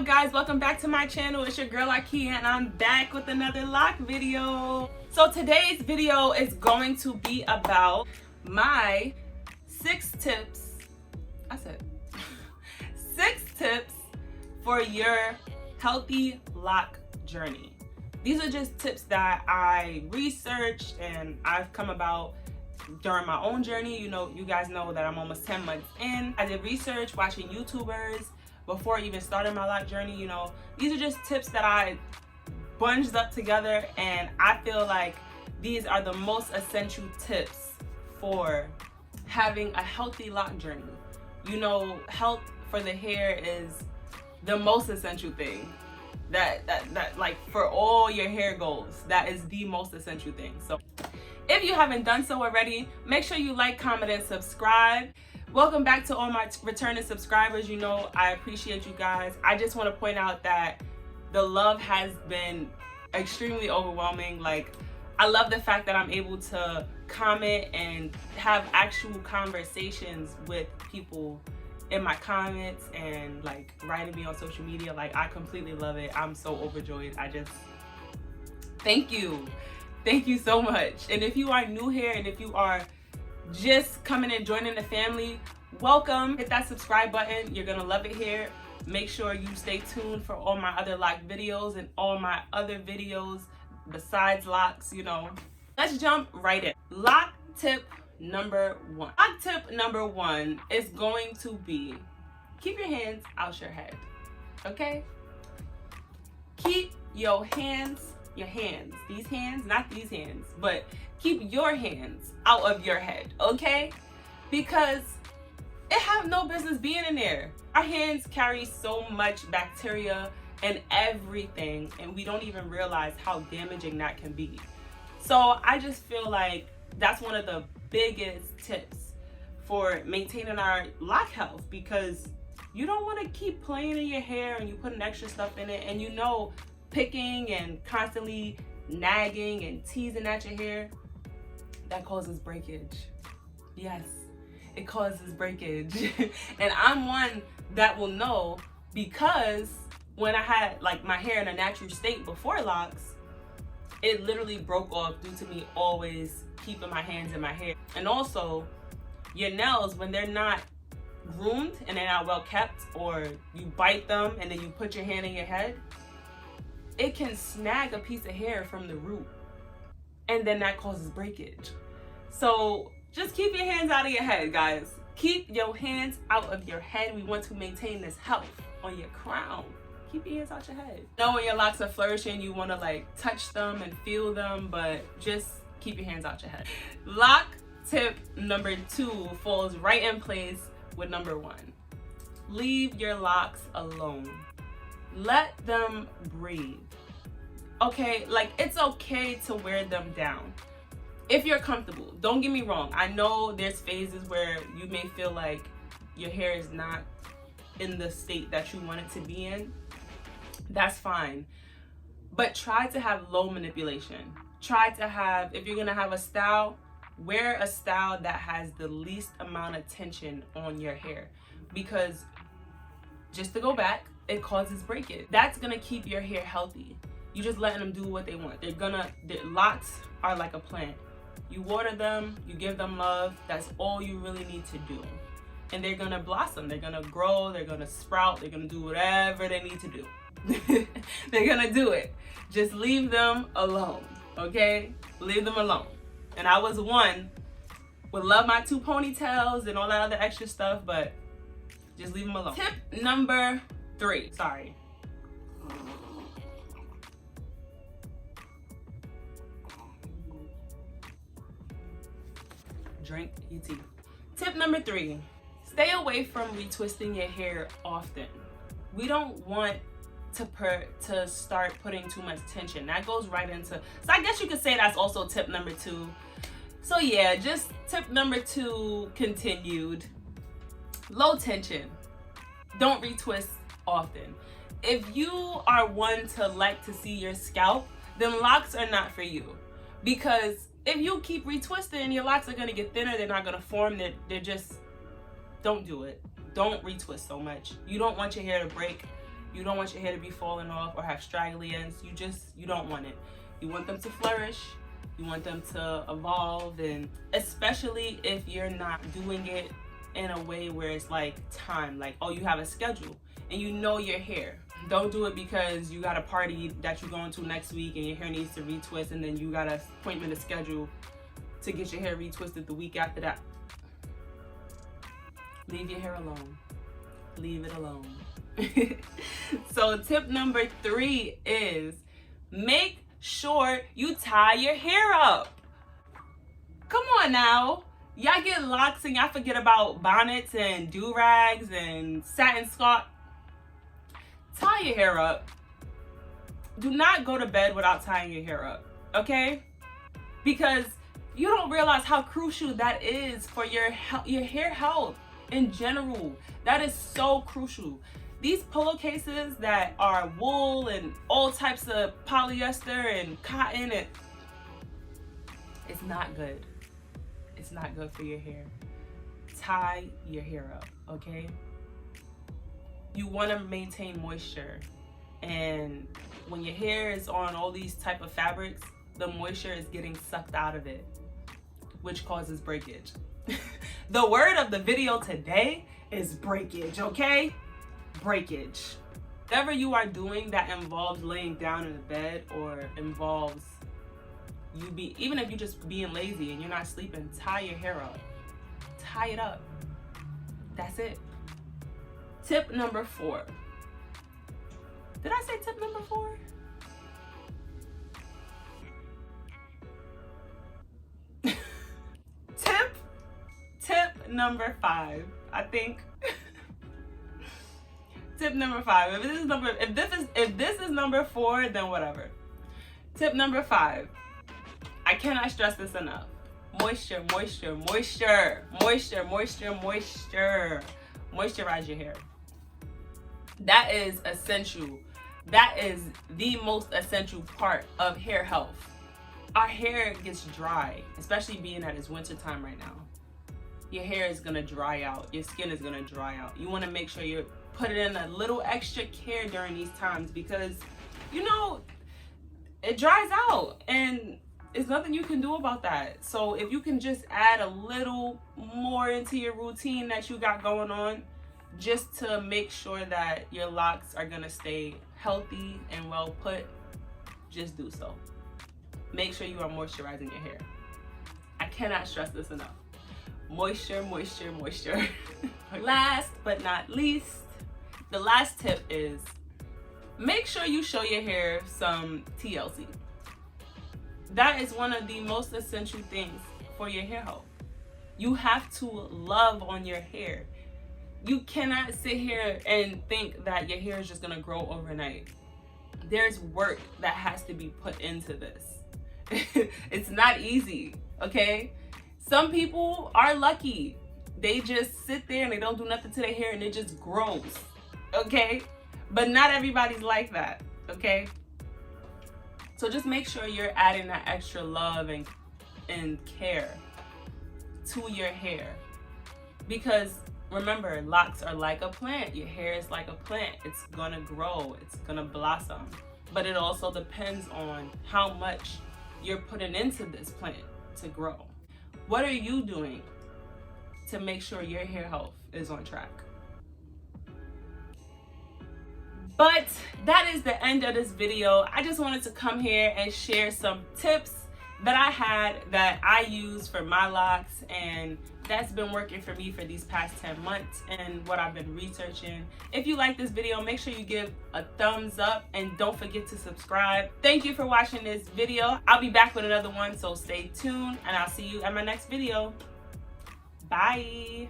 up, guys? Welcome back to my channel. It's your girl Ikea and I'm back with another lock video. So today's video is going to be about my 6 tips. I said 6 tips for your healthy lock journey. These are just tips that I researched and I've come about during my own journey. You guys know that I'm almost 10 months in. I did research watching YouTubers before I even started my lock journey. These are just tips that I bunged up together, and I feel like these are the most essential tips for having a healthy lock journey. Health for the hair is the most essential thing. That like for all your hair goals, that is the most essential thing. So if you haven't done so already, make sure you like, comment, and subscribe. Welcome back to all my returning subscribers. I appreciate you guys. I just want to point out that the love has been extremely overwhelming. Like, I love the fact that I'm able to comment and have actual conversations with people in my comments and like writing me on social media. Like, I completely love it. I'm so overjoyed. Thank you so much. And if you are new here and if you are just coming and joining the family, welcome. Hit that subscribe button. You're gonna love it here. Make sure you stay tuned for all my other lock videos and all my other videos besides locks. Let's jump right in. Lock tip number 1. Lock tip number 1 is going to be, keep your hands out your head. Okay? Keep your hands, these hands, not these hands, but keep your hands out of your head, okay? Because it have no business being in there. Our hands carry so much bacteria and everything, and we don't even realize how damaging that can be. So I just feel like that's one of the biggest tips for maintaining our lock health, because you don't want to keep playing in your hair and you putting extra stuff in it, and picking and constantly nagging and teasing at your hair, that causes breakage. Yes, it causes breakage. And I'm one that will know, because when I had like my hair in a natural state before locks, it literally broke off due to me always keeping my hands in my hair. And also, your nails, when they're not groomed and they're not well kept, or you bite them and then you put your hand in your head, it can snag a piece of hair from the root, and then that causes breakage. So just keep your hands out of your head, guys. Keep your hands out of your head. We want to maintain this health on your crown. Keep your hands out your head. When your locks are flourishing, you want to like touch them and feel them, but just keep your hands out your head. Lock tip number 2 falls right in place with number 1. Leave your locks alone. Let them breathe. Okay, like, it's okay to wear them down if you're comfortable. Don't get me wrong. I know there's phases where you may feel like your hair is not in the state that you want it to be in. That's fine. But try to have low manipulation. Try to have, if you're gonna have a style, wear a style that has the least amount of tension on your hair. Because, just to go back, it causes breakage. That's gonna keep your hair healthy. You just letting them do what they want. Their locks are like a plant. You water them, you give them love. That's all you really need to do. And they're gonna blossom. They're gonna grow. They're gonna sprout. They're gonna do whatever they need to do. They're gonna do it. Just leave them alone, okay? Leave them alone. And I was one, would love my 2 ponytails and all that other extra stuff, but just leave them alone. Tip number 3. Sorry. Drink your tea. Tip number 3. Stay away from retwisting your hair often. We don't want to start putting too much tension. That goes right into, so I guess you could say that's also tip number 2. So yeah, just tip number 2 continued. Low tension. Don't retwist often. If you are one to like to see your scalp, then locks are not for you. Because if you keep retwisting, your locks are gonna get thinner, they're not gonna form, they're just, don't do it. Don't retwist so much. You don't want your hair to break. You don't want your hair to be falling off or have straggly ends. You don't want it. You want them to flourish. You want them to evolve, and especially if you're not doing it in a way where it's like time, like, oh, you have a schedule and you know your hair. Don't do it because you got a party that you're going to next week and your hair needs to retwist, and then you got an appointment to schedule to get your hair retwisted the week after that. Leave your hair alone. Leave it alone. So tip number 3 is make sure you tie your hair up. Come on now. Y'all get locks and y'all forget about bonnets and do-rags and satin scarf. Tie your hair up. Do not go to bed without tying your hair up, okay? Because you don't realize how crucial that is for your hair health in general. That is so crucial. These pillowcases that are wool and all types of polyester and cotton, it's not good. It's not good for your hair. Tie your hair up, okay? You want to maintain moisture, and when your hair is on all these type of fabrics, the moisture is getting sucked out of it, which causes breakage. The word of the video today is breakage, okay? Breakage. Whatever you are doing that involves laying down in the bed or involves even if you're just being lazy and you're not sleeping, tie your hair up. Tie it up. That's it. Tip number 4. Did I say tip number 4? Tip number 5, I think. Tip number 5. If this is number 4, then whatever. Tip number 5. I cannot stress this enough. Moisture, moisture, moisture, moisture, moisture, moisture. Moisturize your hair. That is essential. That is the most essential part of hair health. Our hair gets dry, especially being that it's winter time right now. Your hair is gonna dry out. Your skin is gonna dry out. You wanna make sure you put it in a little extra care during these times, because, you know, it dries out and there's nothing you can do about that. So if you can just add a little more into your routine that you got going on, just to make sure that your locks are gonna stay healthy and well put, just do so. Make sure you are moisturizing your hair. I cannot stress this enough. Moisture, moisture, moisture. Last but not least, the last tip is make sure you show your hair some TLC. That is one of the most essential things for your hair health. You have to love on your hair. You cannot sit here and think that your hair is just gonna grow overnight. There's work that has to be put into this. It's not easy, okay? Some people are lucky. They just sit there and they don't do nothing to their hair and it just grows, okay? But not everybody's like that, okay? So just make sure you're adding that extra love and care to your hair. Because remember, locks are like a plant. Your hair is like a plant. It's gonna grow, it's gonna blossom. But it also depends on how much you're putting into this plant to grow. What are you doing to make sure your hair health is on track? But that is the end of this video. I just wanted to come here and share some tips that I had that I use for my locks, and that's been working for me for these past 10 months and what I've been researching. If you like this video, make sure you give a thumbs up and don't forget to subscribe. Thank you for watching this video. I'll be back with another one, so stay tuned and I'll see you at my next video. Bye.